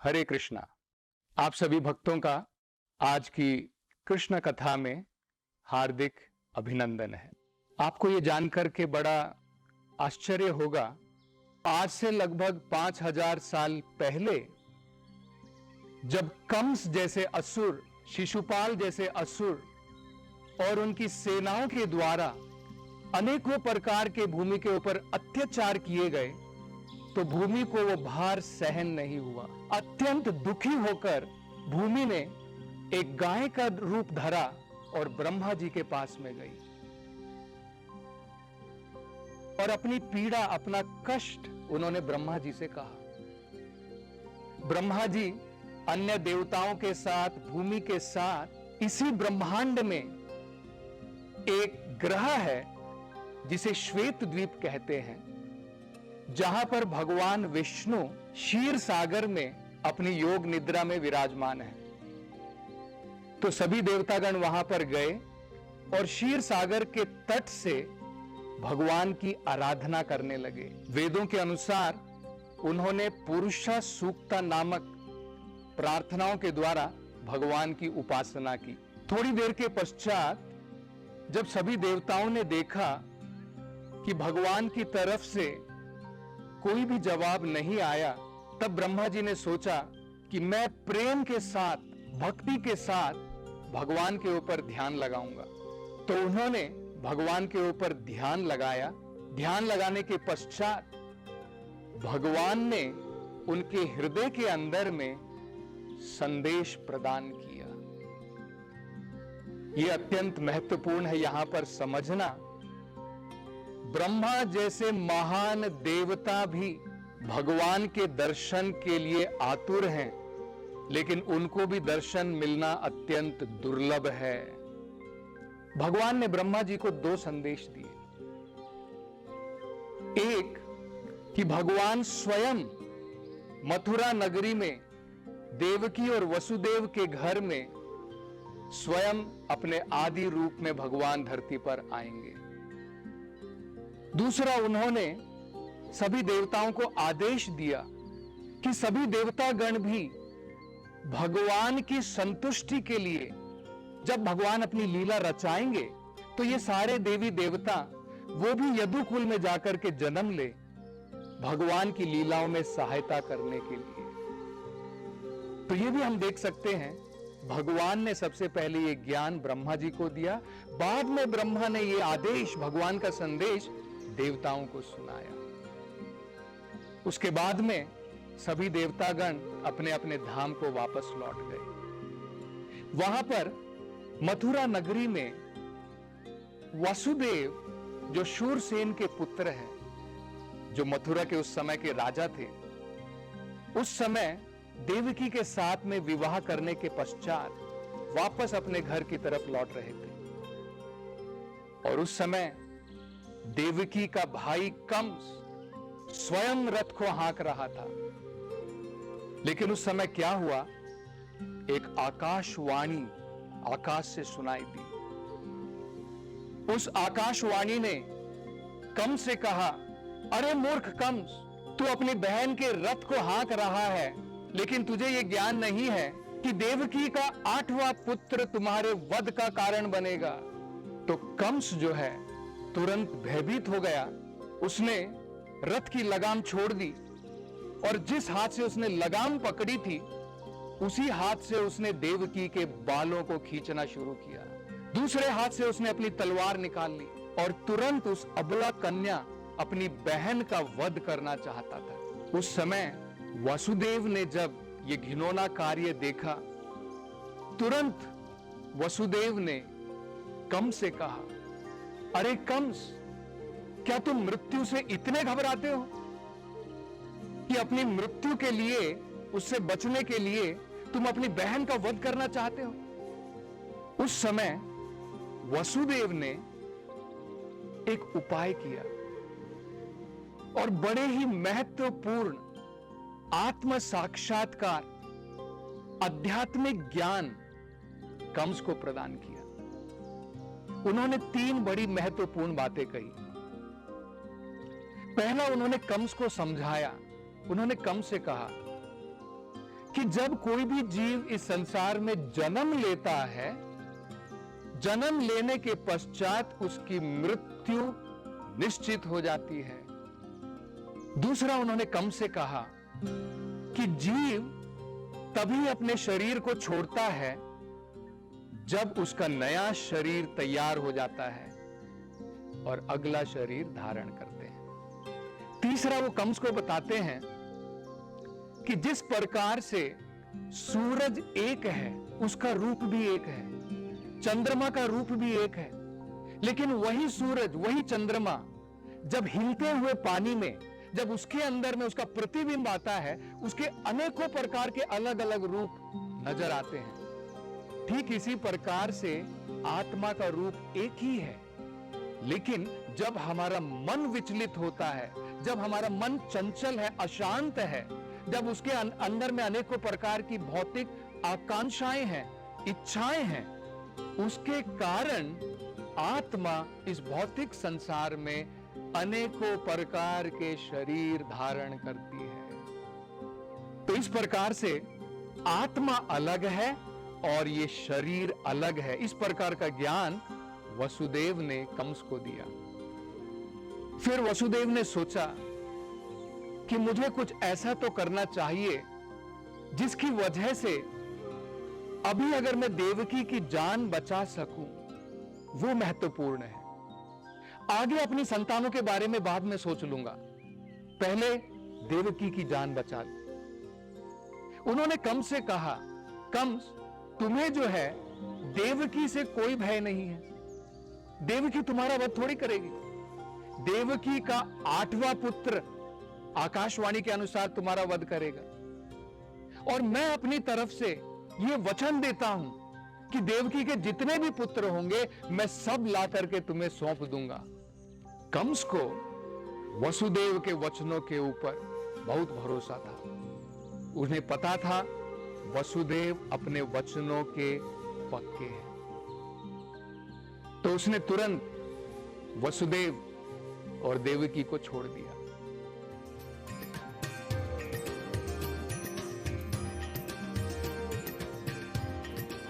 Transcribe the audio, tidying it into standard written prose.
हरे कृष्णा। आप सभी भक्तों का आज की कृष्ण कथा में हार्दिक अभिनंदन है। आपको ये जानकर के बड़ा आश्चर्य होगा, आज से लगभग 5000 साल पहले जब कंस जैसे असुर, शिशुपाल जैसे असुर और उनकी सेनाओं के द्वारा अनेकों प्रकार के भूमि के ऊपर अत्याचार किए गए, तो भूमि को वो भार सहन नहीं हुआ। अत्यंत दुखी होकर भूमि ने एक गाय का रूप धरा और ब्रह्मा जी के पास में गई और अपनी पीड़ा, अपना कष्ट उन्होंने ब्रह्मा जी से कहा। ब्रह्मा जी अन्य देवताओं के साथ, भूमि के साथ इसी ब्रह्मांड में एक ग्रह है जिसे श्वेत द्वीप कहते हैं, जहां पर भगवान विष्णु क्षीर सागर में अपनी योग निद्रा में विराजमान है। तो सभी देवतागण वहां पर गए और क्षीर सागर के तट से भगवान की आराधना करने लगे। वेदों के अनुसार उन्होंने पुरुषा सूक्ता नामक प्रार्थनाओं के द्वारा भगवान की उपासना की। थोड़ी देर के पश्चात जब सभी देवताओं ने देखा कि भगवान की तरफ से कोई भी जवाब नहीं आया, तब ब्रह्मा जी ने सोचा कि मैं प्रेम के साथ, भक्ति के साथ भगवान के ऊपर ध्यान लगाऊंगा। तो उन्होंने भगवान के ऊपर ध्यान लगाया। ध्यान लगाने के पश्चात भगवान ने उनके हृदय के अंदर में संदेश प्रदान किया। यह अत्यंत महत्वपूर्ण है यहां पर समझना। ब्रह्मा जैसे महान देवता भी भगवान के दर्शन के लिए आतुर हैं, लेकिन उनको भी दर्शन मिलना अत्यंत दुर्लभ है। भगवान ने ब्रह्मा जी को दो संदेश दिए। एक कि भगवान स्वयं मथुरा नगरी में देवकी और वसुदेव के घर में स्वयं अपने आदि रूप में भगवान धरती पर आएंगे। दूसरा, उन्होंने सभी देवताओं को आदेश दिया कि सभी देवतागण भी भगवान की संतुष्टि के लिए जब भगवान अपनी लीला रचाएंगे, तो ये सारे देवी देवता वो भी यदुकुल में जाकर के जन्म ले, भगवान की लीलाओं में सहायता करने के लिए। तो ये भी हम देख सकते हैं, भगवान ने सबसे पहले ये ज्ञान ब्रह्मा जी को दिया, बाद में ब्रह्मा ने ये आदेश, भगवान का संदेश देवताओं को सुनाया। उसके बाद में सभी देवतागण अपने अपने धाम को वापस लौट गए। वहां पर मथुरा नगरी में वसुदेव, जो शूरसेन के पुत्र हैं, जो मथुरा के उस समय के राजा थे, उस समय देवकी के साथ में विवाह करने के पश्चात वापस अपने घर की तरफ लौट रहे थे। और उस समय देवकी का भाई कंस स्वयं रथ को हाँक रहा था। लेकिन उस समय क्या हुआ, एक आकाशवाणी आकाश से सुनाई दी। उस आकाशवाणी ने कंस से कहा, अरे मूर्ख कंस, तू अपनी बहन के रथ को हाँक रहा है, लेकिन तुझे यह ज्ञान नहीं है कि देवकी का 8वां पुत्र तुम्हारे वध का कारण बनेगा। तो कंस जो है तुरंत भयभीत हो गया। उसने रथ की लगाम छोड़ दी और जिस हाथ से उसने लगाम पकड़ी थी, उसी हाथ से उसने देवकी के बालों को खींचना शुरू किया। दूसरे हाथ से उसने अपनी तलवार निकाल ली और तुरंत उस अबला कन्या, अपनी बहन का वध करना चाहता था। उस समय वसुदेव ने जब ये घिनौना कार्य देखा, तुरंत वसुदेव ने कंस से कहा, अरे कंस, क्या तुम मृत्यु से इतने घबराते हो कि अपनी मृत्यु के लिए, उससे बचने के लिए तुम अपनी बहन का वध करना चाहते हो? उस समय वसुदेव ने एक उपाय किया और बड़े ही महत्वपूर्ण आत्म साक्षात्कार, आध्यात्मिक ज्ञान कंस को प्रदान किया। उन्होंने 3 बड़ी महत्वपूर्ण बातें कही। पहला, उन्होंने कंस को समझाया। उन्होंने कंस से कहा कि जब कोई भी जीव इस संसार में जन्म लेता है, जन्म लेने के पश्चात उसकी मृत्यु निश्चित हो जाती है। दूसरा उन्होंने कम से कहा कि जीव तभी अपने शरीर को छोड़ता है जब उसका नया शरीर तैयार हो जाता है और अगला शरीर धारण करते हैं। तीसरा वो कंस को बताते हैं कि जिस प्रकार से सूरज एक है, उसका रूप भी एक है, चंद्रमा का रूप भी एक है, लेकिन वही सूरज, वही चंद्रमा जब हिलते हुए पानी में, जब उसके अंदर में उसका प्रतिबिंब आता है, उसके अनेकों प्रकार के अलग अलग रूप नजर आते हैं। ठीक इसी प्रकार से आत्मा का रूप एक ही है, लेकिन जब हमारा मन विचलित होता है, जब हमारा मन चंचल है, अशांत है, जब उसके अंदर में अनेकों प्रकार की भौतिक आकांक्षाएं हैं, इच्छाएं हैं, उसके कारण आत्मा इस भौतिक संसार में अनेकों प्रकार के शरीर धारण करती है। तो इस प्रकार से आत्मा अलग है और ये शरीर अलग है। इस प्रकार का ज्ञान वसुदेव ने कंस को दिया। फिर वसुदेव ने सोचा कि मुझे कुछ ऐसा तो करना चाहिए जिसकी वजह से अभी अगर मैं देवकी की जान बचा सकूं, वो महत्वपूर्ण है। आगे अपनी संतानों के बारे में बाद में सोच लूंगा, पहले देवकी की जान बचा ली। उन्होंने कंस से कहा, कंस, तुम्हें जो है देवकी से कोई भय नहीं है, देवकी तुम्हारा वध थोड़ी करेगी। देवकी का 8वां पुत्र आकाशवाणी के अनुसार तुम्हारा वध करेगा। और मैं अपनी तरफ से यह वचन देता हूं कि देवकी के जितने भी पुत्र होंगे मैं सब ला करके तुम्हें सौंप दूंगा। कंस को वसुदेव के वचनों के ऊपर बहुत भरोसा था। उन्हें पता था वसुदेव अपने वचनों के पक्के हैं, तो उसने तुरंत वसुदेव और देवकी को छोड़ दिया।